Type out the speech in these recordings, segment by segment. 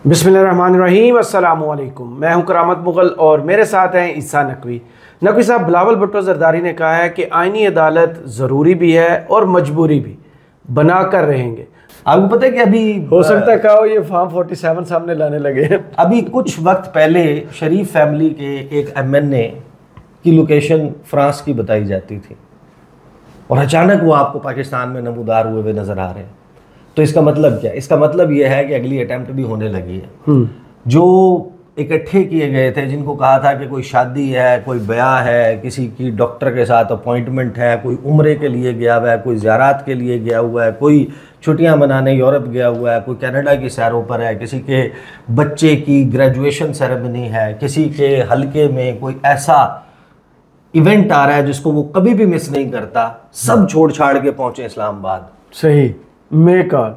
बिस्मिल्लाहिर्रहमानिर्रहीम, अस्सलामु अलैकुम। मैं हूं करामत मुग़ल और मेरे साथ हैं ईसा नकवी। नकवी साहब, बिलावल भुट्टो ज़रदारी ने कहा है कि आइनी अदालत ज़रूरी भी है और मजबूरी भी, बना कर रहेंगे। आपको पता है कि अभी हो सकता है कहो ये फॉर्म 47 सामने लाने लगे हैं। अभी कुछ वक्त पहले शरीफ फैमिली के एक MNA की लोकेशन फ्रांस की बताई जाती थी और अचानक वो आपको पाकिस्तान में नमूदार हुए हुए नज़र आ रहे हैं। तो इसका मतलब क्या? इसका मतलब ये है कि अगली अटैम्प्ट भी होने लगी है। जो इकट्ठे किए गए थे, जिनको कहा था कि कोई शादी है, कोई ब्याह है, किसी की डॉक्टर के साथ अपॉइंटमेंट है, कोई उम्रे के लिए गया हुआ है, कोई ज़ियारत के लिए गया हुआ है, कोई छुट्टियां मनाने यूरोप गया हुआ है, कोई कनाडा की सैरों पर है, किसी के बच्चे की ग्रेजुएशन सेरेमनी है, किसी के हलके में कोई ऐसा इवेंट आ रहा है जिसको वो कभी भी मिस नहीं करता, सब छोड़ छाड़ के पहुंचे इस्लामाबाद। सही मे कॉल,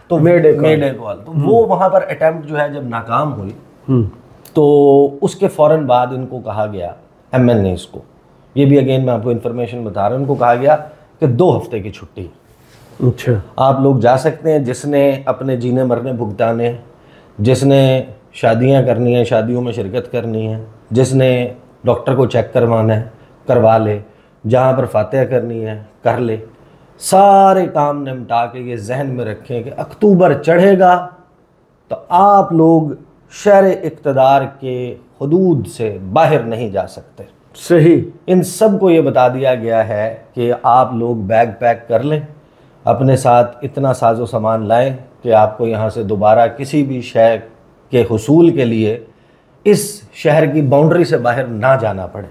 तो मेडे कॉल। तो वो वहाँ पर अटैम्प्ट जो है जब नाकाम हुई तो उसके फ़ौरन बाद इनको कहा गया, MNAs को, ये भी अगेन मैं आपको इन्फॉर्मेशन बता रहा हूँ, इनको कहा गया कि 2 हफ्ते की छुट्टी। अच्छा, आप लोग जा सकते हैं, जिसने अपने जीने मरने भुगताने, जिसने शादियाँ करनी है, शादियों में शिरकत करनी है, जिसने डॉक्टर को चेक करवाना है करवा ले, जहाँ पर फातिहा करनी है कर ले, सारे काम निपटा के ये जहन में रखें कि अक्टूबर चढ़ेगा तो आप लोग शहर इक़्तिदार के हुदूद से बाहर नहीं जा सकते। सही। इन सब को ये बता दिया गया है कि आप लोग बैग पैक कर लें, अपने साथ इतना साजो सामान लाएं कि आपको यहाँ से दोबारा किसी भी शहर के हुसूल के लिए इस शहर की बाउंड्री से बाहर ना जाना पड़े।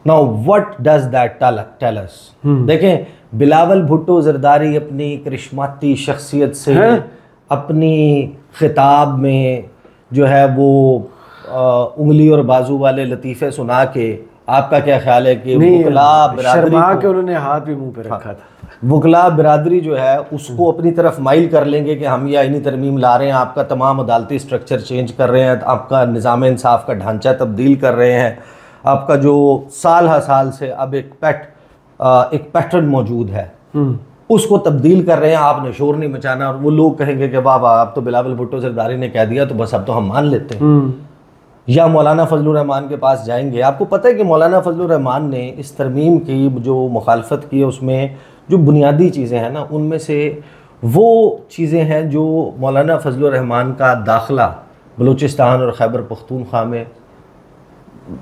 Now what does that tell us? देखें, बिलावल भुट्टो ज़रदारी अपनी करिश्माती शख्सियत से अपनी खिताब में जो है वो उंगली और बाजू वाले लतीफ़े सुना के, आपका क्या ख्याल है कि वुकला बिरादरी के उन्होंने हाथ भी मुंह पे रखा था, वुकला बिरादरी जो है उसको अपनी तरफ माइल कर लेंगे कि हम ये आईनी तरमीम ला रहे हैं, आपका तमाम अदालती स्ट्रक्चर चेंज कर रहे हैं, आपका निज़ाम इंसाफ का ढांचा तब्दील कर रहे हैं, आपका जो साल हर साल से अब एक पैटर्न मौजूद है उसको तब्दील कर रहे हैं, आपने शोर नहीं मचाना। और वो लोग कहेंगे कि वाह वाह, अब तो बिलावल भुट्टो ज़रदारी ने कह दिया तो बस अब तो हम मान लेते हैं। या मौलाना फजलुर रहमान के पास जाएंगे। आपको पता है कि मौलाना फजलुर रहमान ने इस तरमीम की जो मुखालफत की है उसमें जो बुनियादी चीज़ें हैं ना, उनमें से वो चीज़ें हैं जो मौलाना फजलुर रहमान का दाखिला बलूचिस्तान और खैबर पख्तूनख्वा में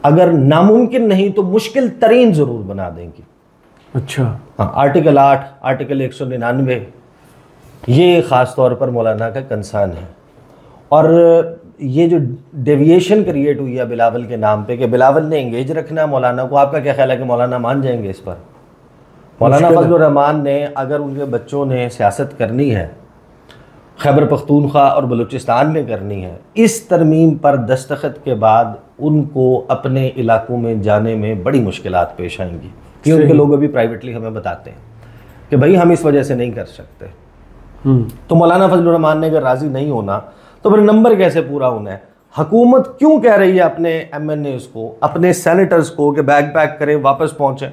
अगर नामुमकिन नहीं तो मुश्किल तरीन ज़रूर बना देंगी। अच्छा, हाँ, आर्टिकल 8, आर्टिकल 199 ये ख़ास तौर पर मौलाना का कंसर्न है। और ये जो डेविएशन क्रिएट हुई है बिलावल के नाम पे कि बिलावल ने एंगेज रखना है मौलाना को, आपका क्या ख्याल है कि मौलाना मान जाएंगे इस पर? मौलाना फजलुर रहमान ने, अगर उनके बच्चों ने सियासत करनी है, खैबर पख्तूनख्वा और बलूचिस्तान में करनी है, इस तरमीम पर दस्तखत के बाद उनको अपने इलाकों में जाने में बड़ी मुश्किलात पेश आएंगी। कि उनके लोग अभी प्राइवेटली हमें बताते हैं कि भाई हम इस वजह से नहीं कर सकते। तो मौलाना फजलुर रहमान ने अगर राज़ी नहीं होना तो फिर नंबर कैसे पूरा होना है? हुकूमत क्यों कह रही है अपने MNAs को, अपने सेनेटर्स को कि बैग पैक करें, वापस पहुँचें,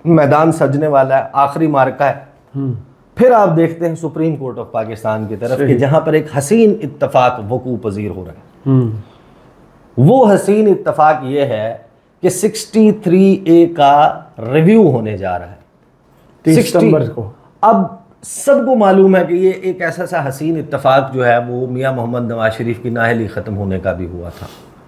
मैदान सजने वाला है, आखिरी मार्का है। फिर आप देखते हैं सुप्रीम कोर्ट ऑफ पाकिस्तान की तरफ कि जहाँ पर एक हसीन इत्तफाक वकूअ पजीर हो रहा है। वो हसीन इत्तफाक ये है कि 63A का रिव्यू होने जा रहा है 30 सितंबर को। अब सबको मालूम है कि ये एक ऐसा सा हसीन इत्तफाक जो है वो मियाँ मोहम्मद नवाज शरीफ की नाअहली ख़त्म होने का भी हुआ था,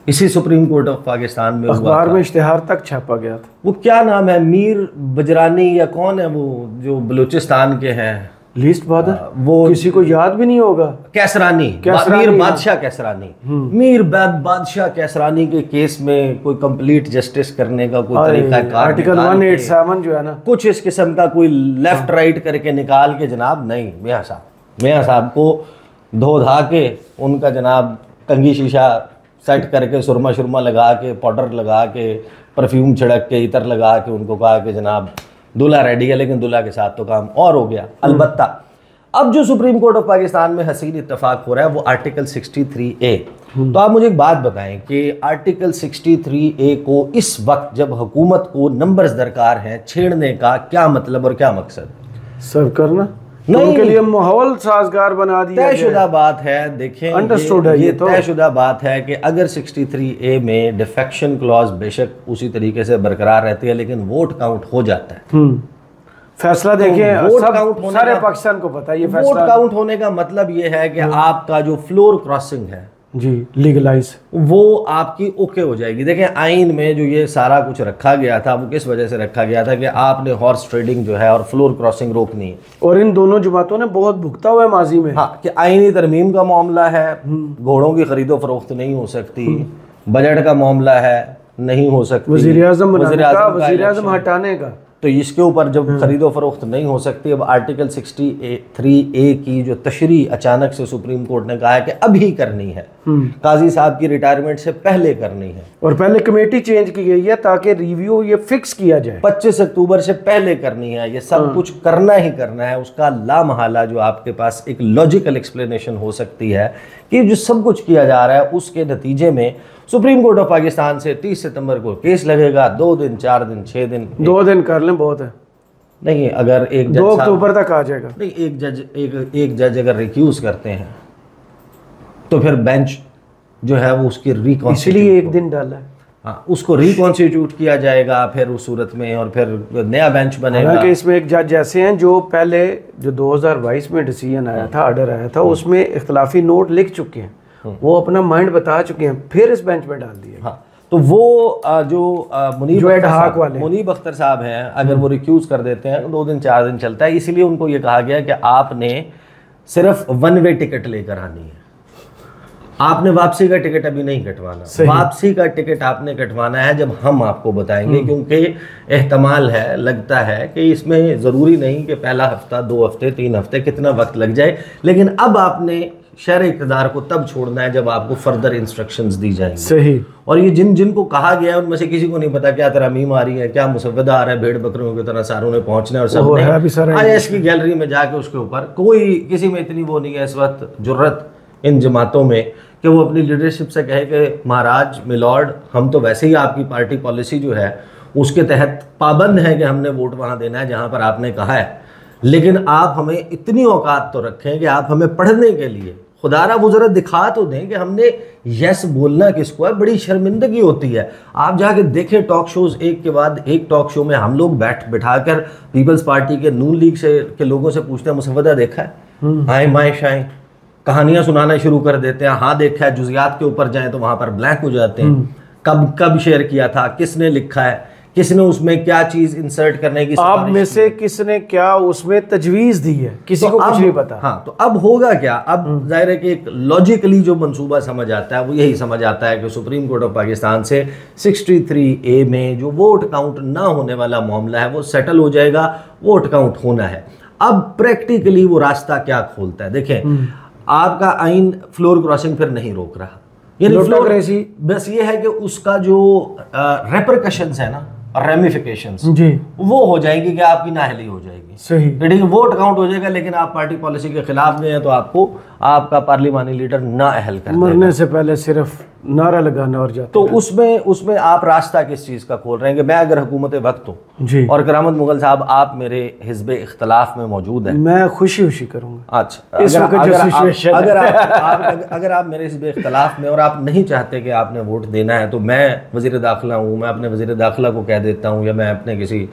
इसी सुप्रीम कोर्ट ऑफ पाकिस्तान में अखबार में इश्तिहार तक छापा गया था। वो क्या नाम है, मीर बजरानी या कौन है वो जो बलूचिस्तान के हैं, लीस्ट बहादुर, वो किसी को याद भी नहीं होगा, कैसरानी, मीर बादशाह कैसरानी। मीर बादशाह कैसरानी के केस में कोई कंप्लीट जस्टिस करने का कोई तरीका, आर्टिकल 187 जो है ना, कुछ इस किस्म का कोई लेफ्ट राइट करके निकाल के जनाब नहीं, मियाँ साहब को धो धा के उनका जनाब कंघी शीशा सेट करके सुरमा शुरमा लगा के, पाउडर लगा के, परफ्यूम छिड़क के, इतर लगा के उनको कहा कि जनाब दूल्हा रेडी है, लेकिन दूल्हा के साथ तो काम और हो गया। अलबत्ता अब जो सुप्रीम कोर्ट ऑफ पाकिस्तान में हसीन इत्तफाक हो रहा है वो आर्टिकल 63A। तो आप मुझे एक बात बताएं कि आर्टिकल 63A को इस वक्त जब हुकूमत को नंबर्स दरकार हैं छेड़ने का क्या मतलब और क्या मकसद? सर्व करना, तो उनके लिए माहौल साजगार बना दिया, तयशुदा बात है। देखें, अंडरस्टूड है, ये तो तयशुदा बात है कि अगर 63A में डिफेक्शन क्लॉज बेशक उसी तरीके से बरकरार रहती है, लेकिन वोट काउंट हो जाता है। फैसला देखें, वोट सब काउंट होने सारे का, पाकिस्तान को पता है ये वोट फैसला। काउंट होने का मतलब ये है कि आपका जो फ्लोर क्रॉसिंग है जी लीगलाइज, वो आपकी ओके हो जाएगी। देखें, आइन में जो ये सारा कुछ रखा गया था वो किस वजह से रखा गया था कि आपने हॉर्स ट्रेडिंग जो है और फ्लोर क्रॉसिंग रोकनी है। और इन दोनों जमातों ने बहुत भुगता हुआ है माजी में। हाँ, कि आइनी तरमीम का मामला है, घोड़ों की खरीदो फरोख्त नहीं हो सकती, बजट का मामला है, नहीं हो सकती, वज़ीर आज़म हटाने का, तो इसके ऊपर जब खरीदो फरोख्त नहीं हो सकती, अब आर्टिकल 63A की जो तशरीह अचानक से सुप्रीम कोर्ट ने कहा है कि अभी करनी है, काजी साहब की रिटायरमेंट से पहले करनी है, और पहले कमेटी चेंज की गई है ताकि रिव्यू ये फिक्स किया जाए, 25 अक्टूबर से पहले करनी है। ये सब कुछ करना ही करना है। उसका लामहला जो आपके पास एक लॉजिकल एक्सप्लेनेशन हो सकती है कि जो सब कुछ किया जा रहा है उसके नतीजे में सुप्रीम कोर्ट ऑफ पाकिस्तान से 30 सितंबर को केस लगेगा। 2 दिन, 4 दिन, 6 दिन, 2 दिन कर लें बहुत है। नहीं, अगर एक जज 2 अक्टूबर तक आ जाएगा। नहीं, एक जज अगर रिक्यूज करते हैं तो फिर बेंच जो है वो उसकी रिकॉन्स्टिट्यूट, इसलिए एक दिन डाला है। हाँ, उसको रिकॉन्स्टिट्यूट किया जाएगा फिर उस सूरत में, और फिर नया बेंच बनेगा। हालांकि इसमें एक जज ऐसे हैं जो पहले जो 2022 में डिसीजन आया था, ऑर्डर आया था, उसमें इख्तलाफी नोट लिख चुके हैं, वो अपना माइंड बता चुके हैं, फिर इस बेंच में डाल दिया। हाँ, तो वो जो मुनीब अख्तर साहब हैं, अगर वो रिक्यूज कर देते हैं 2 दिन 4 दिन चलता है। इसलिए उनको ये कहा गया कि आपने सिर्फ 1 वे टिकट लेकर आनी है, आपने वापसी का टिकट अभी नहीं कटवाना। वापसी का टिकट आपने कटवाना है जब हम आपको बताएंगे, क्योंकि एहतमाल है, लगता है कि इसमें ज़रूरी नहीं कि पहला हफ्ता, 2 हफ्ते, 3 हफ्ते, कितना वक्त लग जाए, लेकिन अब आपने शहर इक़्तिदार को तब छोड़ना है जब आपको फर्दर इंस्ट्रक्शंस दी जाएंगी। सही। और ये जिनको कहा गया है उनमें से किसी को नहीं पता क्या तरमीम आ रही है, क्या मुसव्वदा आ रहा है, भेड़ बकरियों की तरह सारों ने पहुंचना है, और सब ने IAS की गैलरी में जाके उसके ऊपर, कोई किसी में इतनी वो नहीं है इस वक्त जुर्रत इन जमातों में कि वो अपनी लीडरशिप से कहे कि महाराज मिलॉर्ड, हम तो वैसे ही आपकी पार्टी पॉलिसी जो है उसके तहत पाबंद है कि हमने वोट वहाँ देना है जहाँ पर आपने कहा है, लेकिन आप हमें इतनी औकात तो रखें कि आप हमें पढ़ने के लिए खुदारा वो जरा दिखा तो दें कि हमने यस बोलना किसको है। बड़ी शर्मिंदगी होती है। आप जाके देखें टॉक शोज, एक के बाद एक टॉक शो में हम लोग बिठाकर पीपल्स पार्टी के, नून लीग से के लोगों से पूछते हैं मुसव्वदा देखा है, आए माए शाए कहानियां सुनाना शुरू कर देते हैं, हाँ देखा है, जुजियात के ऊपर जाएं तो वहां पर ब्लैंक हो जाते हैं। कब शेयर किया था, किसने लिखा है, किसने उसमें क्या चीज इंसर्ट करने की, आप में से किसने क्या उसमें तजवीज दी है, किसी को कुछ नहीं पता। हाँ, तो अब होगा क्या? अब जाहिर है कि एक लॉजिकली जो मंसूबा समझ आता है वो यही समझ आता है कि सुप्रीम कोर्ट ऑफ पाकिस्तान से 63A में जो वोट काउंट ना होने वाला मामला है वो सेटल हो जाएगा, वोट काउंट होना है। अब प्रैक्टिकली वो रास्ता क्या खोलता है? देखें, आपका आइन फ्लोर क्रॉसिंग फिर नहीं रोक रहा, यानी फ्लोर, बस ये है कि उसका जो रेपरकशंस है ना, रेमिफिकेशंस जी, वो हो जाएंगी कि आपकी नाअहली हो जाएगी। सही, ठीक है, वोट काउंट हो जाएगा, लेकिन आप पार्टी पॉलिसी के खिलाफ गए हैं तो आपको आपका पार्लिमानी लीडर नाअहल कर मरने से पहले सिर्फ नारा लगाना और जाता। तो उसमें आप रास्ता किस चीज़ का खोल रहे हैं कि मैं अगर हुकूमत वक्त हूँ जी, और करामत मुगल साहब आप मेरे हिज़्ब इख्तलाफ में मौजूद हैं, मैं खुशी करूँगा। अच्छा, अगर आप मेरे हिज़्ब इख्तलाफ में और आप नहीं चाहते कि आपने वोट देना है, तो मैं वज़ीर दाखिला हूँ, मैं अपने वज़ीर दाखिला को कह देता हूँ, या मैं अपने किसी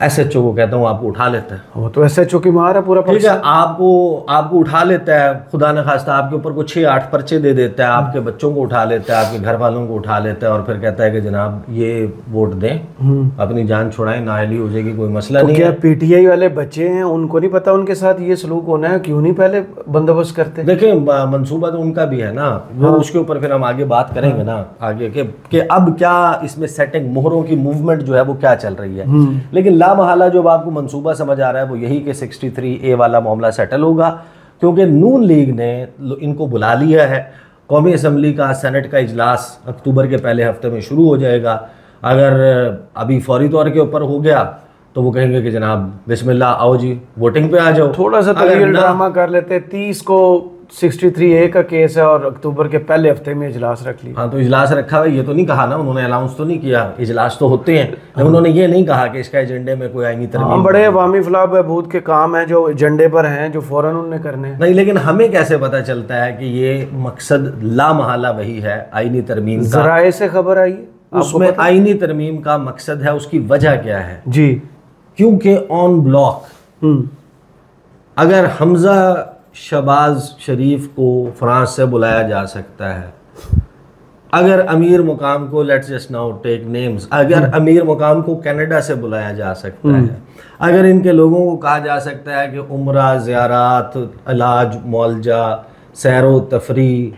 SHO को कहता हूँ आपको उठा लेता है, वो तो SHO की मार है पूरा, ठीक है, आपको उठा लेता है, खुदा न खास्ता आपके ऊपर कुछ 6-8 पर्चे दे देता है, आपके बच्चों को उठा लेता है, आपके घर वालों को उठा लेता है, और फिर कहता है कि जनाब ये वोट दें, अपनी जान छुड़ाएं, नाअहली हो जाएगी, कोई मसला नहीं। क्या PTI वाले बच्चे हैं, उनको नहीं पता उनके साथ ये सलूक होना है? क्यों नहीं पहले बंदोबस्त करते? देखिए, मनसूबा तो उनका भी है ना, वो उसके ऊपर फिर हम आगे बात करेंगे ना आगे कि अब क्या इसमें सेटिंग, मोहरों की मूवमेंट जो है वो क्या चल रही है। लेकिन लामहला जो आपको मंसूबा समझ आ रहा है वो यही कि 63A वाला मामला सेटल होगा, क्योंकि नून लीग ने इनको बुला लिया है। कौमी असम्बली का, सेनेट का इजलास अक्टूबर के पहले हफ्ते में शुरू हो जाएगा। अगर अभी फौरी तौर के ऊपर हो गया तो वो कहेंगे कि जनाब बिस्मिल्लाह, आओ जी वोटिंग पे आ जाओ। थोड़ा सा तरील ड्रामा कर लेते, 30 को 63A का केस है और अक्टूबर के पहले हफ्ते में इजलास रख लिया। हाँ, तो इजलास रखा हुआ, ये तो नहीं कहा ना उन्होंने, अनाउंस तो नहीं किया, इजलास तो होते हैं, लेकिन उन्होंने ये नहीं कहा कि इसका एजेंडे में कोई आईनी तरमीम। बड़े अवामी फलाह बहबूद के काम हैं जो एजेंडे पर हैं, जो फौरन उन्होंने करने हैं। नहीं, लेकिन हमें कैसे पता चलता है कि ये मकसद लामहला वही है आईनी तरमीम का? जराए से खबर आई है उसमें आईनी तरमीम का मकसद है, उसकी वजह क्या है जी? क्योंकि ऑन ब्लॉक अगर हमजा शहबाज शरीफ को फ्रांस से बुलाया जा सकता है, अगर अमीर मुकाम को, let's just now take names, अगर अमीर मुकाम को कनाडा से बुलाया जा सकता है, अगर इनके लोगों को कहा जा सकता है कि उम्रा, ज़ियारात, इलाज, मुआलजा, सैरो तफरी,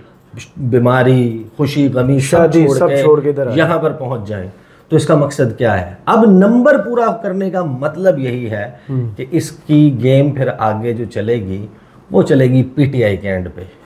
बीमारी, खुशी गमी शादी सब छोड़ के यहाँ पर पहुँच जाएं, तो इसका मकसद क्या है? अब नंबर पूरा करने का मतलब यही है कि इसकी गेम फिर आगे जो चलेगी वो चलेगी पीटीआई के एंड पे।